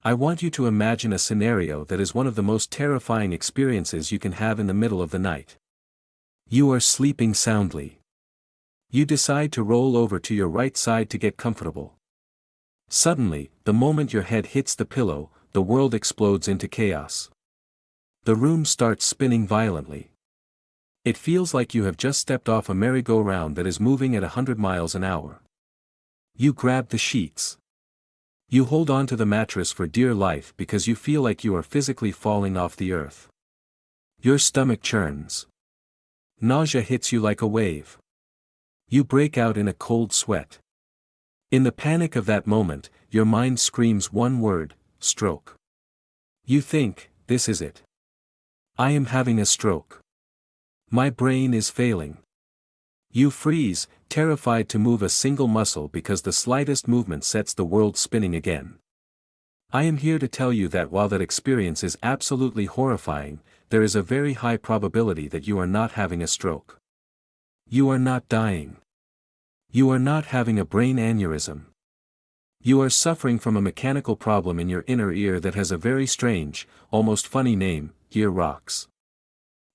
I want you to imagine a scenario that is one of the most terrifying experiences you can have in the middle of the night. You are sleeping soundly. You decide to roll over to your right side to get comfortable. Suddenly, the moment your head hits the pillow, the world explodes into chaos. The room starts spinning violently. It feels like you have just stepped off a merry-go-round that is moving at 100 miles an hour. You grab the sheets. You hold on to the mattress for dear life because you feel like you are physically falling off the earth. Your stomach churns. Nausea hits you like a wave. You break out in a cold sweat. In the panic of that moment, your mind screams one word: stroke. You think, this is it. I am having a stroke. My brain is failing. You freeze, terrified to move a single muscle because the slightest movement sets the world spinning again. I am here to tell you that while that experience is absolutely horrifying, there is a very high probability that you are not having a stroke. You are not dying. You are not having a brain aneurysm. You are suffering from a mechanical problem in your inner ear that has a very strange, almost funny name: ear rocks.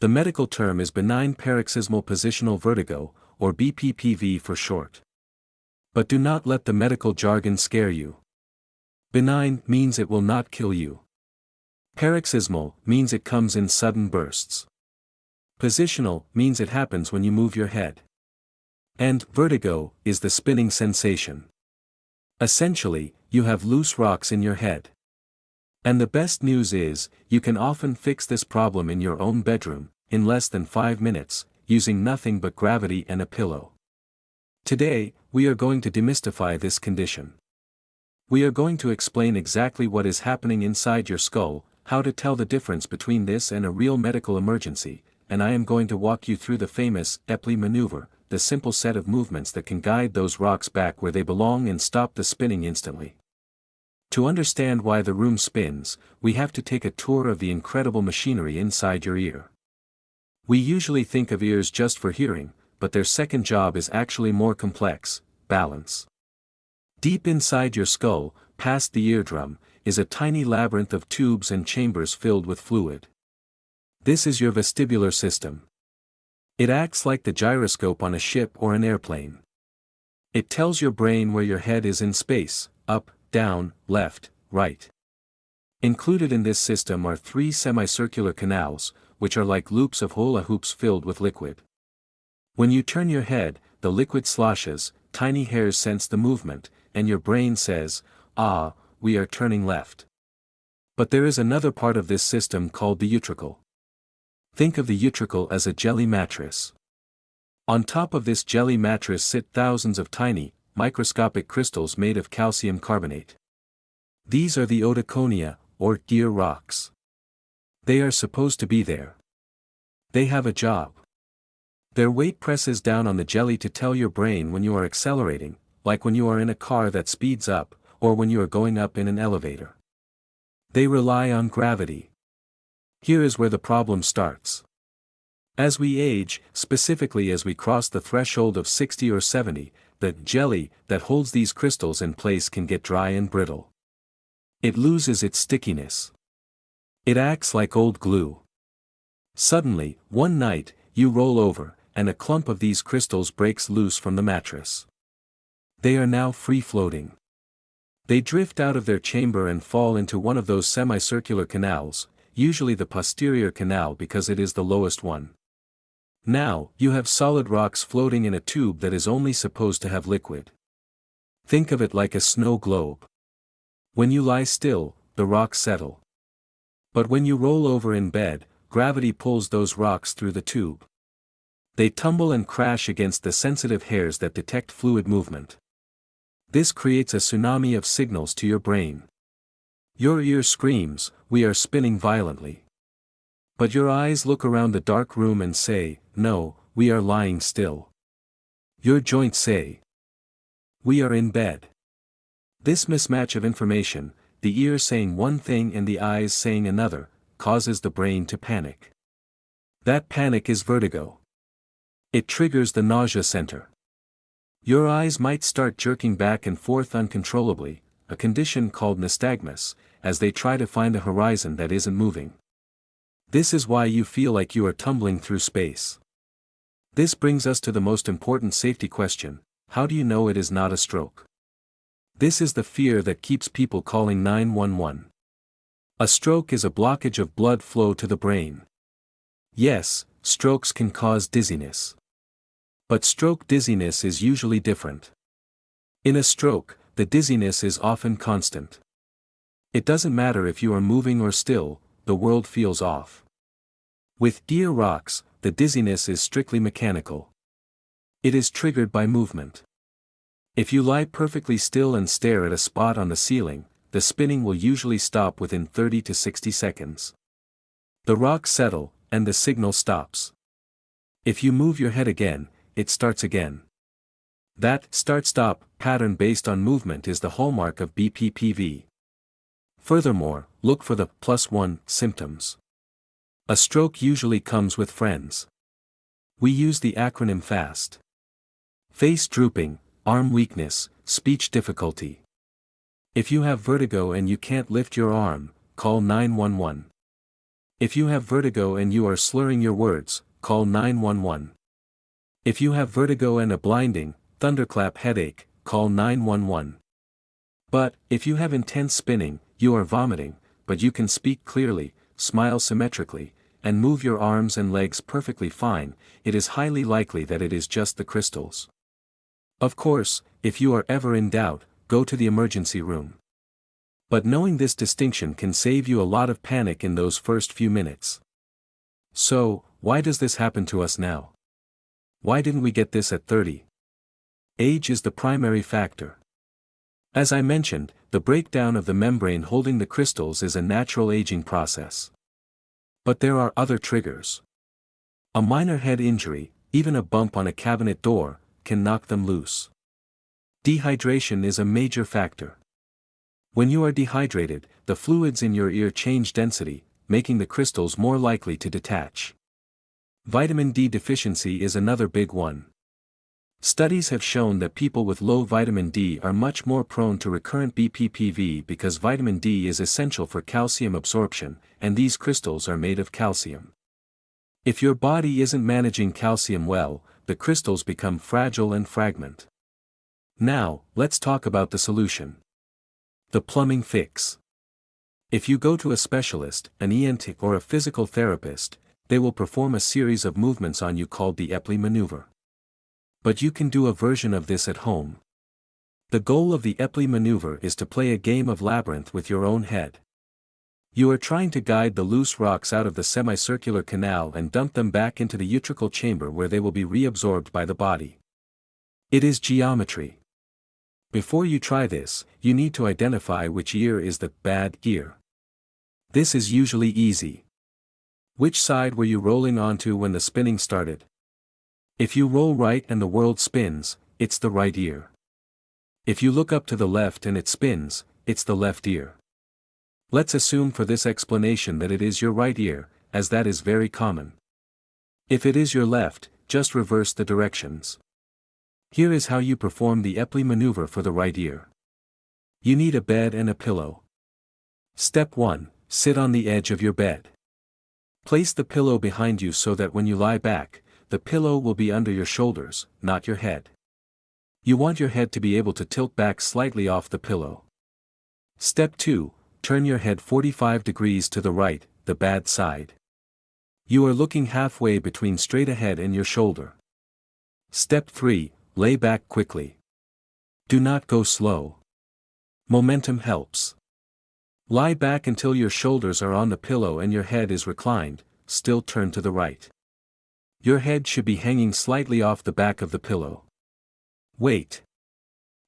The medical term is Benign Paroxysmal Positional Vertigo, or BPPV for short. But do not let the medical jargon scare you. Benign means it will not kill you. Paroxysmal means it comes in sudden bursts. Positional means it happens when you move your head. And vertigo is the spinning sensation. Essentially, you have loose rocks in your head. And the best news is, you can often fix this problem in your own bedroom, in less than 5 minutes, using nothing but gravity and a pillow. Today, we are going to demystify this condition. We are going to explain exactly what is happening inside your skull, how to tell the difference between this and a real medical emergency, and I am going to walk you through the famous Epley Maneuver, the simple set of movements that can guide those rocks back where they belong and stop the spinning instantly. To understand why the room spins, we have to take a tour of the incredible machinery inside your ear. We usually think of ears just for hearing, but their second job is actually more complex: balance. Deep inside your skull, past the eardrum, is a tiny labyrinth of tubes and chambers filled with fluid. This is your vestibular system. It acts like the gyroscope on a ship or an airplane. It tells your brain where your head is in space: up, down, left, right. Included in this system are 3 semicircular canals, which are like loops of hula hoops filled with liquid. When you turn your head, the liquid sloshes, tiny hairs sense the movement, and your brain says, "Ah, we are turning left." But there is another part of this system called the utricle. Think of the utricle as a jelly mattress. On top of this jelly mattress sit thousands of tiny, microscopic crystals made of calcium carbonate. These are the otoconia, or ear rocks. They are supposed to be there. They have a job. Their weight presses down on the jelly to tell your brain when you are accelerating, like when you are in a car that speeds up, or when you are going up in an elevator. They rely on gravity. Here is where the problem starts. As we age, specifically as we cross the threshold of 60 or 70, the jelly that holds these crystals in place can get dry and brittle. It loses its stickiness. It acts like old glue. Suddenly, one night, you roll over, and a clump of these crystals breaks loose from the mattress. They are now free-floating. They drift out of their chamber and fall into one of those semicircular canals, usually the posterior canal because it is the lowest one. Now, you have solid rocks floating in a tube that is only supposed to have liquid. Think of it like a snow globe. When you lie still, the rocks settle. But when you roll over in bed, gravity pulls those rocks through the tube. They tumble and crash against the sensitive hairs that detect fluid movement. This creates a tsunami of signals to your brain. Your ear screams, "We are spinning violently." But your eyes look around the dark room and say, "No, we are lying still." Your joints say, "We are in bed." This mismatch of information, the ear saying one thing and the eyes saying another, causes the brain to panic. That panic is vertigo. It triggers the nausea center. Your eyes might start jerking back and forth uncontrollably, a condition called nystagmus, as they try to find a horizon that isn't moving. This is why you feel like you are tumbling through space. This brings us to the most important safety question: how do you know it is not a stroke? This is the fear that keeps people calling 911. A stroke is a blockage of blood flow to the brain. Yes, strokes can cause dizziness. But stroke dizziness is usually different. In a stroke, the dizziness is often constant. It doesn't matter if you are moving or still, the world feels off. With ear rocks, the dizziness is strictly mechanical. It is triggered by movement. If you lie perfectly still and stare at a spot on the ceiling, the spinning will usually stop within 30 to 60 seconds. The rocks settle, and the signal stops. If you move your head again, it starts again. That start-stop pattern based on movement is the hallmark of BPPV. Furthermore, look for the +1 symptoms. A stroke usually comes with friends. We use the acronym FAST. Face drooping, arm weakness, speech difficulty. If you have vertigo and you can't lift your arm, call 911. If you have vertigo and you are slurring your words, call 911. If you have vertigo and a blinding, thunderclap headache, call 911. But, if you have intense spinning, you are vomiting, but you can speak clearly, smile symmetrically, and move your arms and legs perfectly fine, it is highly likely that it is just the crystals. Of course, if you are ever in doubt, go to the emergency room. But knowing this distinction can save you a lot of panic in those first few minutes. So, why does this happen to us now? Why didn't we get this at 30? Age is the primary factor. As I mentioned, the breakdown of the membrane holding the crystals is a natural aging process. But there are other triggers. A minor head injury, even a bump on a cabinet door, can knock them loose. Dehydration is a major factor. When you are dehydrated, the fluids in your ear change density, making the crystals more likely to detach. Vitamin D deficiency is another big one. Studies have shown that people with low vitamin D are much more prone to recurrent BPPV because vitamin D is essential for calcium absorption, and these crystals are made of calcium. If your body isn't managing calcium well, the crystals become fragile and fragment. Now, let's talk about the solution. The plumbing fix. If you go to a specialist, an ENT or a physical therapist, they will perform a series of movements on you called the Epley Maneuver. But you can do a version of this at home. The goal of the Epley Maneuver is to play a game of labyrinth with your own head. You are trying to guide the loose rocks out of the semicircular canal and dump them back into the utricle chamber where they will be reabsorbed by the body. It is geometry. Before you try this, you need to identify which ear is the bad ear. This is usually easy. Which side were you rolling onto when the spinning started? If you roll right and the world spins, it's the right ear. If you look up to the left and it spins, it's the left ear. Let's assume for this explanation that it is your right ear, as that is very common. If it is your left, just reverse the directions. Here is how you perform the Epley Maneuver for the right ear. You need a bed and a pillow. Step 1. Sit on the edge of your bed. Place the pillow behind you so that when you lie back, the pillow will be under your shoulders, not your head. You want your head to be able to tilt back slightly off the pillow. Step 2. Turn your head 45 degrees to the right, the bad side. You are looking halfway between straight ahead and your shoulder. Step 3. Lay back quickly. Do not go slow. Momentum helps. Lie back until your shoulders are on the pillow and your head is reclined, still turned to the right. Your head should be hanging slightly off the back of the pillow. Wait.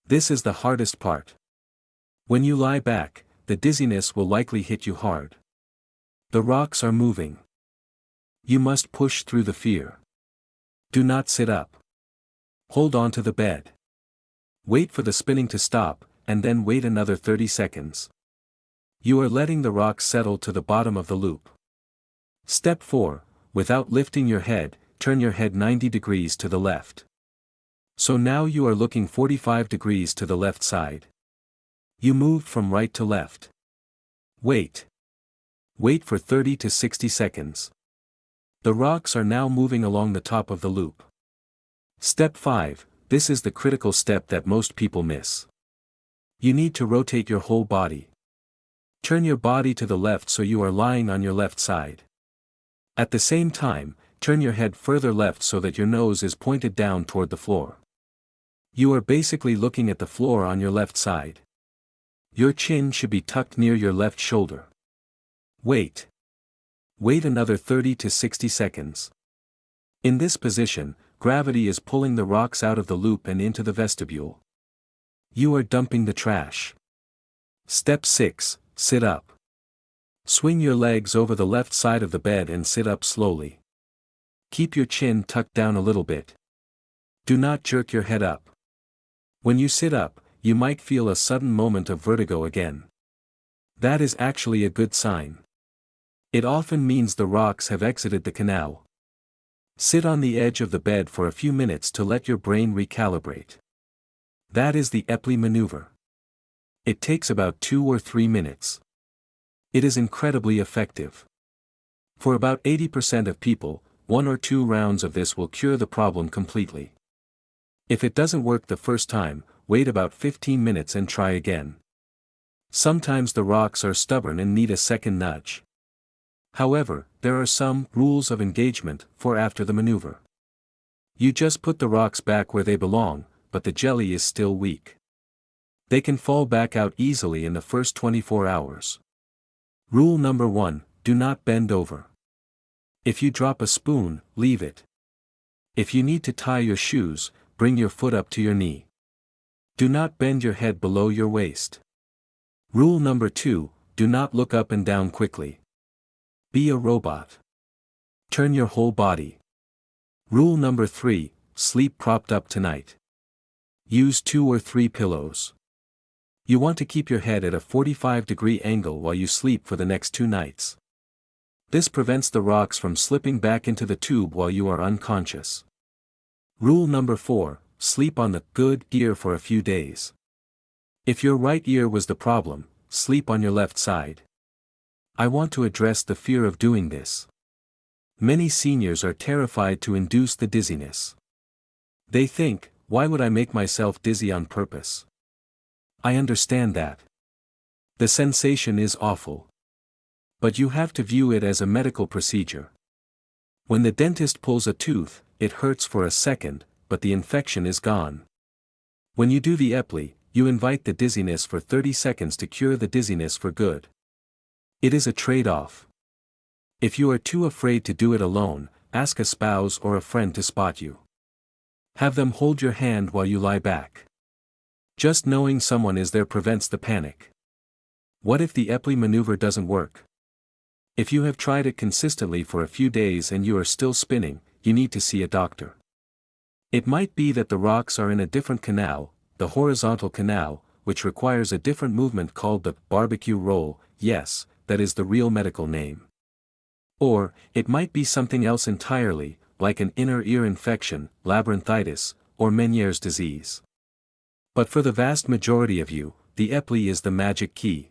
This is the hardest part. When you lie back, the dizziness will likely hit you hard. The rocks are moving. You must push through the fear. Do not sit up. Hold on to the bed. Wait for the spinning to stop, and then wait another 30 seconds. You are letting the rocks settle to the bottom of the loop. Step 4. Without lifting your head, turn your head 90 degrees to the left. So now you are looking 45 degrees to the left side. You moved from right to left. Wait. Wait for 30 to 60 seconds. The rocks are now moving along the top of the loop. Step 5. This is the critical step that most people miss. You need to rotate your whole body. Turn your body to the left so you are lying on your left side. At the same time, turn your head further left so that your nose is pointed down toward the floor. You are basically looking at the floor on your left side. Your chin should be tucked near your left shoulder. Wait. Wait another 30 to 60 seconds. In this position, gravity is pulling the rocks out of the loop and into the vestibule. You are dumping the trash. Step 6. Sit up. Swing your legs over the left side of the bed and sit up slowly. Keep your chin tucked down a little bit. Do not jerk your head up. When you sit up, you might feel a sudden moment of vertigo again. That is actually a good sign. It often means the rocks have exited the canal. Sit on the edge of the bed for a few minutes to let your brain recalibrate. That is the Epley Maneuver. It takes about 2 or 3 minutes. It is incredibly effective. For about 80% of people, 1 or 2 rounds of this will cure the problem completely. If it doesn't work the first time, wait about 15 minutes and try again. Sometimes the rocks are stubborn and need a second nudge. However, there are some rules of engagement for after the maneuver. You just put the rocks back where they belong, but the jelly is still weak. They can fall back out easily in the first 24 hours. Rule number 1, do not bend over. If you drop a spoon, leave it. If you need to tie your shoes, bring your foot up to your knee. Do not bend your head below your waist. Rule number 2, do not look up and down quickly. Be a robot. Turn your whole body. Rule number 3, sleep propped up tonight. Use 2 or 3 pillows. You want to keep your head at a 45-degree angle while you sleep for the next 2 nights. This prevents the rocks from slipping back into the tube while you are unconscious. Rule number 4, sleep on the good ear for a few days. If your right ear was the problem, sleep on your left side. I want to address the fear of doing this. Many seniors are terrified to induce the dizziness. They think, why would I make myself dizzy on purpose? I understand that. The sensation is awful. But you have to view it as a medical procedure. When the dentist pulls a tooth, it hurts for a second, but the infection is gone. When you do the Epley, you invite the dizziness for 30 seconds to cure the dizziness for good. It is a trade-off. If you are too afraid to do it alone, ask a spouse or a friend to spot you. Have them hold your hand while you lie back. Just knowing someone is there prevents the panic. What if the Epley maneuver doesn't work? If you have tried it consistently for a few days and you are still spinning, you need to see a doctor. It might be that the rocks are in a different canal, the horizontal canal, which requires a different movement called the barbecue roll. Yes, that is the real medical name. Or, it might be something else entirely, like an inner ear infection, labyrinthitis, or Meniere's disease. But for the vast majority of you, the Epley is the magic key.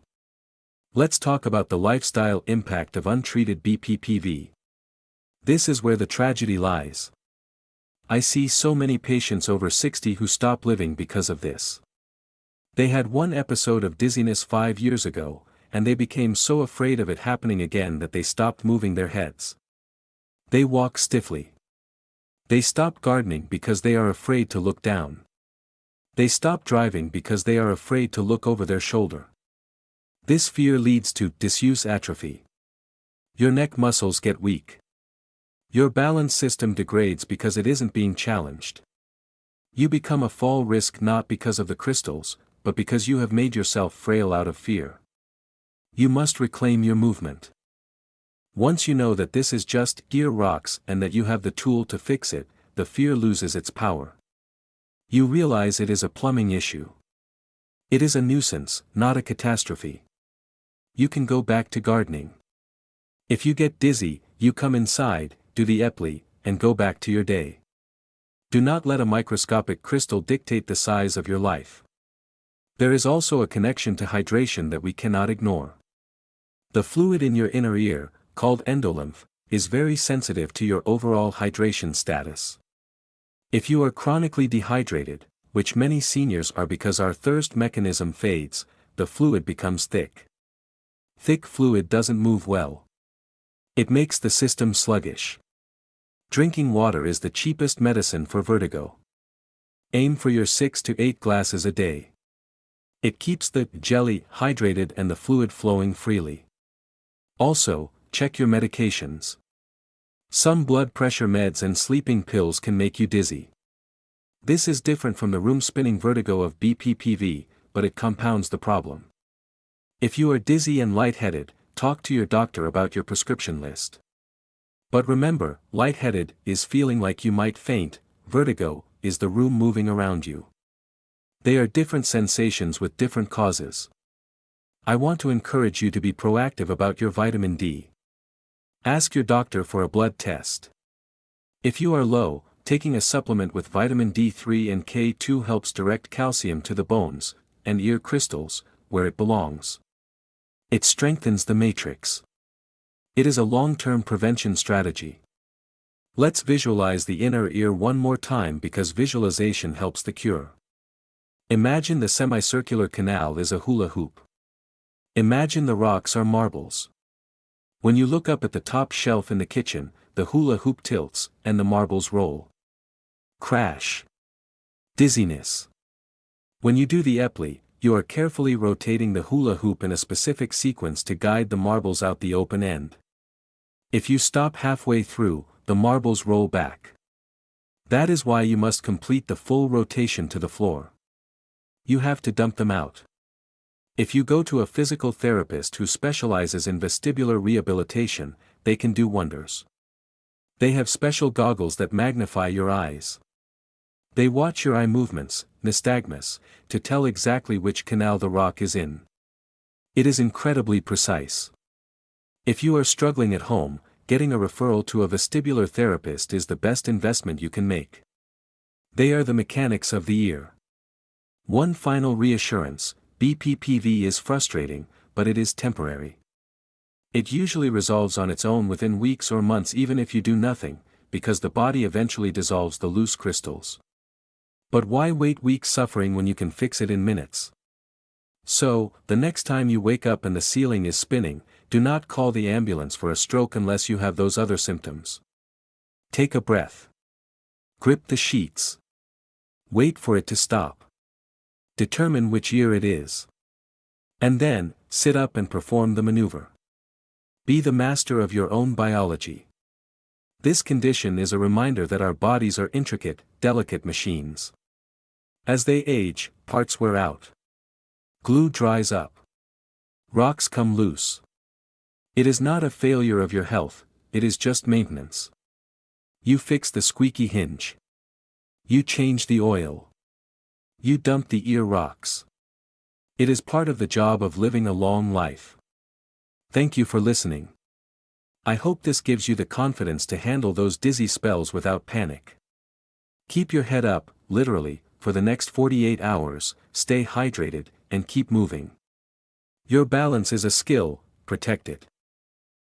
Let's talk about the lifestyle impact of untreated BPPV. This is where the tragedy lies. I see so many patients over 60 who stop living because of this. They had one episode of dizziness 5 years ago, and they became so afraid of it happening again that they stopped moving their heads. They walk stiffly. They stop gardening because they are afraid to look down. They stop driving because they are afraid to look over their shoulder. This fear leads to disuse atrophy. Your neck muscles get weak. Your balance system degrades because it isn't being challenged. You become a fall risk not because of the crystals, but because you have made yourself frail out of fear. You must reclaim your movement. Once you know that this is just gear rocks and that you have the tool to fix it, the fear loses its power. You realize it is a plumbing issue. It is a nuisance, not a catastrophe. You can go back to gardening. If you get dizzy, you come inside, do the Epley, and go back to your day. Do not let a microscopic crystal dictate the size of your life. There is also a connection to hydration that we cannot ignore. The fluid in your inner ear, called endolymph, is very sensitive to your overall hydration status. If you are chronically dehydrated, which many seniors are because our thirst mechanism fades, the fluid becomes thick. Thick fluid doesn't move well. It makes the system sluggish. Drinking water is the cheapest medicine for vertigo. Aim for your 6 to 8 glasses a day. It keeps the jelly hydrated and the fluid flowing freely. Also, check your medications. Some blood pressure meds and sleeping pills can make you dizzy. This is different from the room-spinning vertigo of BPPV, but it compounds the problem. If you are dizzy and lightheaded, talk to your doctor about your prescription list. But remember, lightheaded is feeling like you might faint, vertigo is the room moving around you. They are different sensations with different causes. I want to encourage you to be proactive about your vitamin D. Ask your doctor for a blood test. If you are low, taking a supplement with vitamin D3 and K2 helps direct calcium to the bones and ear crystals, where it belongs. It strengthens the matrix. It is a long-term prevention strategy. Let's visualize the inner ear one more time because visualization helps the cure. Imagine the semicircular canal is a hula hoop. Imagine the rocks are marbles. When you look up at the top shelf in the kitchen, the hula hoop tilts, and the marbles roll. Crash. Dizziness. When you do the Epley, you are carefully rotating the hula hoop in a specific sequence to guide the marbles out the open end. If you stop halfway through, the marbles roll back. That is why you must complete the full rotation to the floor. You have to dump them out. If you go to a physical therapist who specializes in vestibular rehabilitation, they can do wonders. They have special goggles that magnify your eyes. They watch your eye movements, nystagmus, to tell exactly which canal the rock is in. It is incredibly precise. If you are struggling at home, getting a referral to a vestibular therapist is the best investment you can make. They are the mechanics of the ear. One final reassurance: BPPV is frustrating, but it is temporary. It usually resolves on its own within weeks or months even if you do nothing, because the body eventually dissolves the loose crystals. But why wait weeks suffering when you can fix it in minutes? So, the next time you wake up and the ceiling is spinning, do not call the ambulance for a stroke unless you have those other symptoms. Take a breath. Grip the sheets. Wait for it to stop. Determine which ear it is. And then, sit up and perform the maneuver. Be the master of your own biology. This condition is a reminder that our bodies are intricate, delicate machines. As they age, parts wear out. Glue dries up. Rocks come loose. It is not a failure of your health, it is just maintenance. You fix the squeaky hinge. You change the oil. You dump the ear rocks. It is part of the job of living a long life. Thank you for listening. I hope this gives you the confidence to handle those dizzy spells without panic. Keep your head up, literally, for the next 48 hours, stay hydrated, and keep moving. Your balance is a skill, protect it.